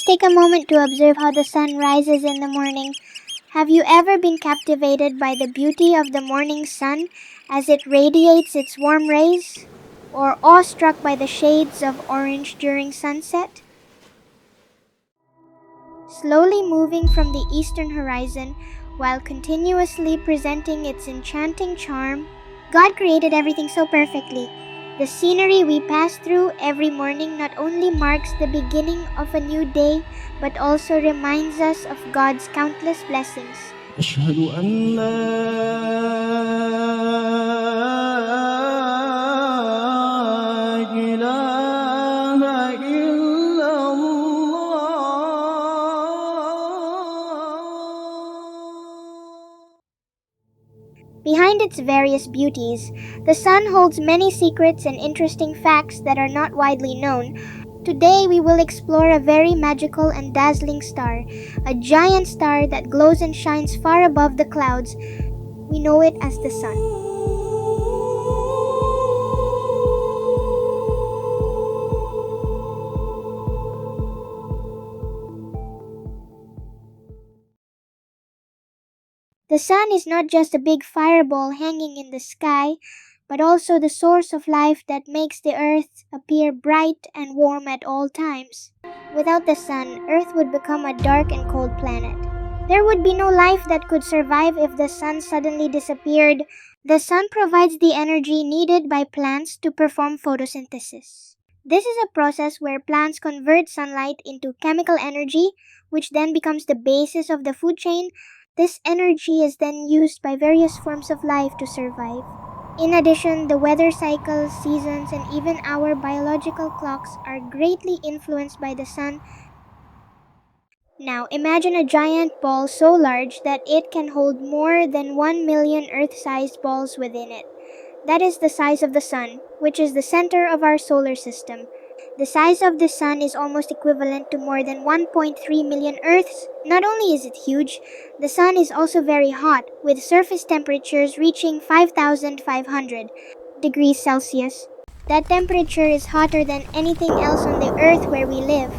take a moment to observe how the sun rises in the morning. Have you ever been captivated by the beauty of the morning sun as it radiates its warm rays? Or awestruck by the shades of orange during sunset? Slowly moving from the eastern horizon while continuously presenting its enchanting charm, God created everything so perfectly. The scenery we pass through every morning not only marks the beginning of a new day, but also reminds us of God's countless blessings. أشهد أن لا إله إلا الله. Behind its various beauties, the sun holds many secrets and interesting facts that are not widely known. Today we will explore a very magical and dazzling star, a giant star that glows and shines far above the clouds. We know it as the sun. The sun is not just a big fireball hanging in the sky, but also the source of life that makes the earth appear bright and warm at all times. Without the sun, Earth would become a dark and cold planet. There would be no life that could survive if the sun suddenly disappeared. The sun provides the energy needed by plants to perform photosynthesis. This is a process where plants convert sunlight into chemical energy, which then becomes the basis of the food chain. This energy is then used by various forms of life to survive. In addition, the weather cycles, seasons, and even our biological clocks are greatly influenced by the sun. Now, imagine a giant ball so large that it can hold more than 1 million Earth-sized balls within it. That is the size of the sun, which is the center of our solar system. The size of the sun is almost equivalent to more than 1.3 million Earths. Not only is it huge, the sun is also very hot, with surface temperatures reaching 5,500 degrees Celsius. That temperature is hotter than anything else on the Earth where we live.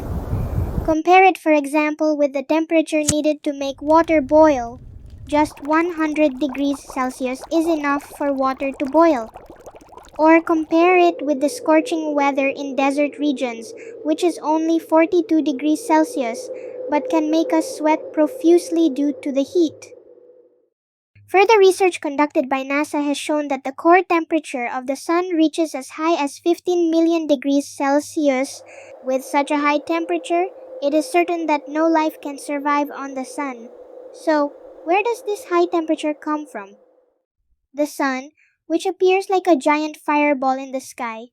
Compare it, for example, with the temperature needed to make water boil. Just 100 degrees Celsius is enough for water to boil. Or compare it with the scorching weather in desert regions, which is only 42 degrees Celsius, but can make us sweat profusely due to the heat. Further research conducted by NASA has shown that the core temperature of the sun reaches as high as 15 million degrees Celsius. With such a high temperature, it is certain that no life can survive on the sun. So, where does this high temperature come from? The sun, which appears like a giant fireball in the sky,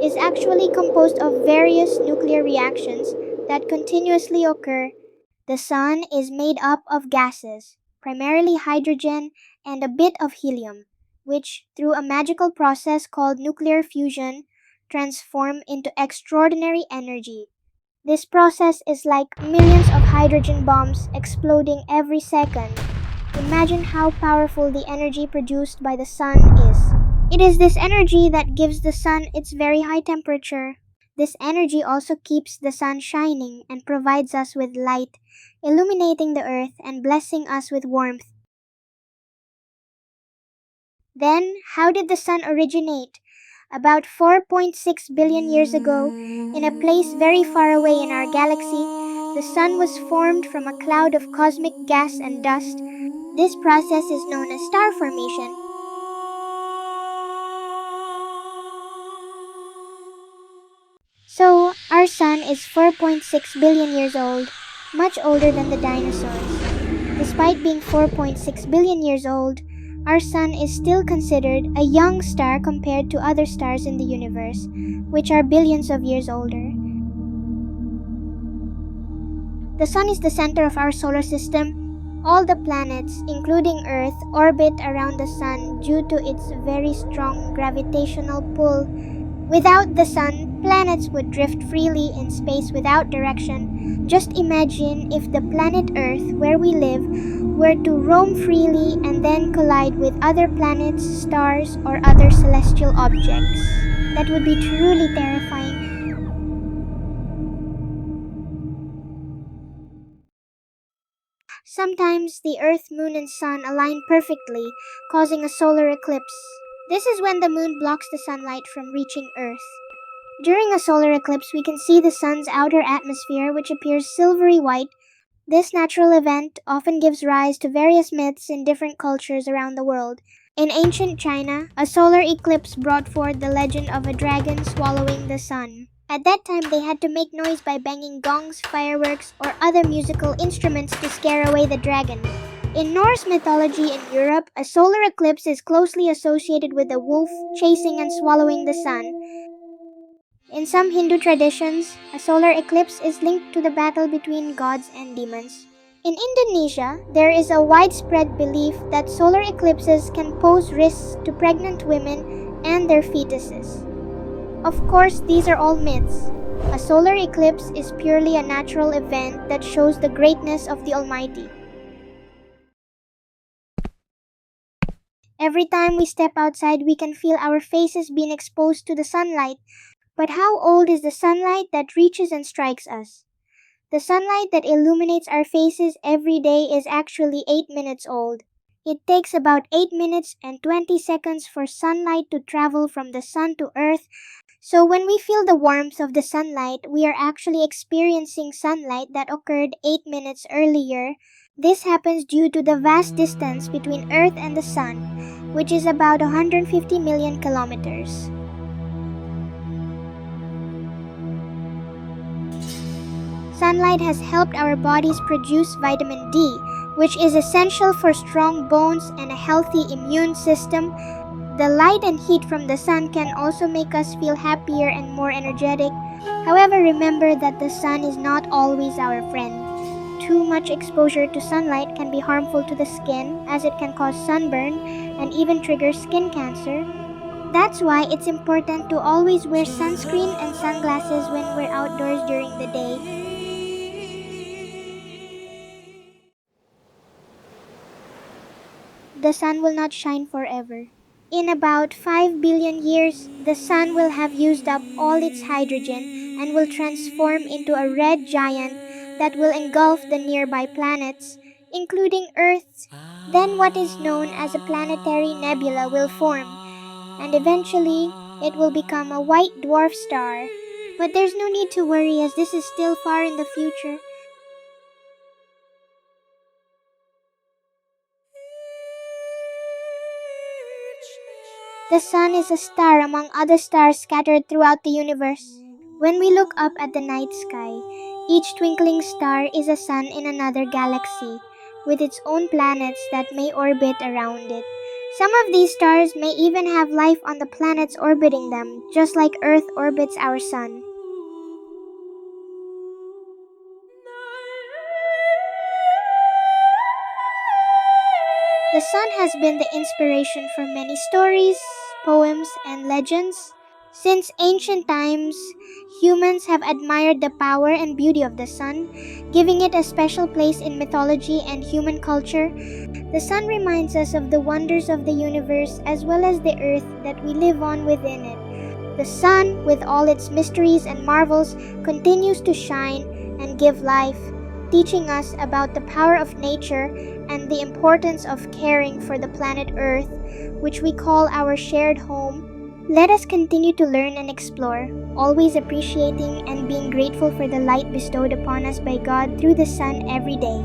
is actually composed of various nuclear reactions that continuously occur. The sun is made up of gases, primarily hydrogen and a bit of helium, which, through a magical process called nuclear fusion, transform into extraordinary energy. This process is like millions of hydrogen bombs exploding every second. Imagine how powerful the energy produced by the sun is. It is this energy that gives the sun its very high temperature. This energy also keeps the sun shining and provides us with light, illuminating the earth and blessing us with warmth. Then, how did the sun originate? About 4.6 billion years ago, in a place very far away in our galaxy, the sun was formed from a cloud of cosmic gas and dust. This process is known as star formation. So, our sun is 4.6 billion years old, much older than the dinosaurs. Despite being 4.6 billion years old, our sun is still considered a young star compared to other stars in the universe, which are billions of years older. The sun is the center of our solar system. All the planets, including Earth, orbit around the sun due to its very strong gravitational pull. Without the sun, planets would drift freely in space without direction. Just imagine if the planet Earth, where we live, were to roam freely and then collide with other planets, stars, or other celestial objects. That would be truly terrifying. Sometimes the Earth, Moon, and Sun align perfectly, causing a solar eclipse. This is when the moon blocks the sunlight from reaching Earth. During a solar eclipse, we can see the sun's outer atmosphere, which appears silvery white. This natural event often gives rise to various myths in different cultures around the world. In ancient China, a solar eclipse brought forth the legend of a dragon swallowing the sun. At that time, they had to make noise by banging gongs, fireworks, or other musical instruments to scare away the dragon. In Norse mythology in Europe, a solar eclipse is closely associated with a wolf chasing and swallowing the sun. In some Hindu traditions, a solar eclipse is linked to the battle between gods and demons. In Indonesia, there is a widespread belief that solar eclipses can pose risks to pregnant women and their fetuses. Of course, these are all myths. A solar eclipse is purely a natural event that shows the greatness of the Almighty. Every time we step outside, we can feel our faces being exposed to the sunlight. But how old is the sunlight that reaches and strikes us? The sunlight that illuminates our faces every day is actually 8 minutes old. It takes about 8 minutes and 20 seconds for sunlight to travel from the sun to Earth. So when we feel the warmth of the sunlight, we are actually experiencing sunlight that occurred 8 minutes earlier. This happens due to the vast distance between Earth and the sun, which is about 150 million kilometers. Sunlight has helped our bodies produce vitamin D, which is essential for strong bones and a healthy immune system. The light and heat from the sun can also make us feel happier and more energetic. However, remember that the sun is not always our friend. Too much exposure to sunlight can be harmful to the skin, as it can cause sunburn and even trigger skin cancer. That's why it's important to always wear sunscreen and sunglasses when we're outdoors during the day. The sun will not shine forever. In about 5 billion years, the sun will have used up all its hydrogen and will transform into a red giant that will engulf the nearby planets, including Earth. Then what is known as a planetary nebula will form, and eventually it will become a white dwarf star. But there's no need to worry, as this is still far in the future. The sun is a star among other stars scattered throughout the universe. When we look up at the night sky, each twinkling star is a sun in another galaxy, with its own planets that may orbit around it. Some of these stars may even have life on the planets orbiting them, just like Earth orbits our sun. The sun has been the inspiration for many stories, poems, and legends. Since ancient times, humans have admired the power and beauty of the sun, giving it a special place in mythology and human culture. The sun reminds us of the wonders of the universe as well as the earth that we live on within it. The sun, with all its mysteries and marvels, continues to shine and give life, teaching us about the power of nature and the importance of caring for the planet Earth, which we call our shared home. Let us continue to learn and explore, always appreciating and being grateful for the light bestowed upon us by God through the sun every day.